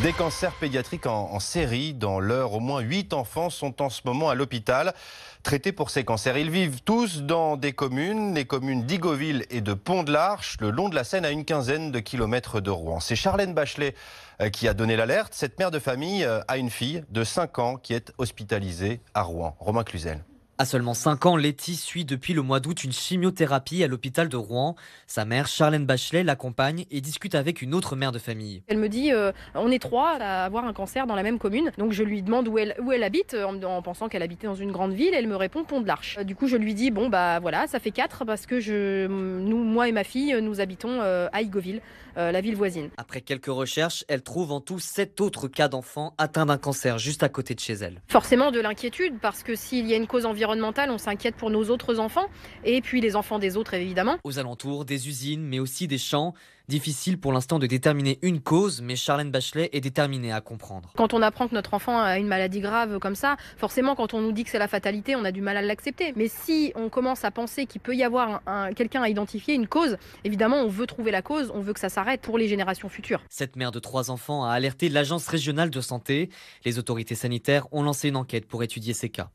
Des cancers pédiatriques en série dans l'Eure. Au moins 8 enfants sont en ce moment à l'hôpital traités pour ces cancers. Ils vivent tous dans des communes, les communes d'Igoville et de Pont-de-l'Arche, le long de la Seine à une quinzaine de kilomètres de Rouen. C'est Charlène Bachelet qui a donné l'alerte. Cette mère de famille a une fille de 5 ans qui est hospitalisée à Rouen. Romain Cluzel. À seulement 5 ans, Letty suit depuis le mois d'août une chimiothérapie à l'hôpital de Rouen. Sa mère, Charlène Bachelet, l'accompagne et discute avec une autre mère de famille. Elle me dit on est 3 à avoir un cancer dans la même commune. Donc je lui demande où elle habite en pensant qu'elle habitait dans une grande ville. Elle me répond Pont-de-l'Arche. Du coup je lui dis bon bah voilà, ça fait 4 parce que moi et ma fille, nous habitons à Igoville, la ville voisine. Après quelques recherches, elle trouve en tout 7 autres cas d'enfants atteints d'un cancer juste à côté de chez elle. Forcément de l'inquiétude parce que s'il y a une cause environnementale, on s'inquiète pour nos autres enfants et puis les enfants des autres évidemment. Aux alentours, des usines, mais aussi des champs. Difficile pour l'instant de déterminer une cause, mais Charlène Bachelet est déterminée à comprendre. Quand on apprend que notre enfant a une maladie grave comme ça, forcément quand on nous dit que c'est la fatalité, on a du mal à l'accepter. Mais si on commence à penser qu'il peut y avoir quelqu'un à identifier, une cause, évidemment on veut trouver la cause, on veut que ça s'arrête pour les générations futures. Cette mère de 3 enfants a alerté l'agence régionale de santé. Les autorités sanitaires ont lancé une enquête pour étudier ces cas.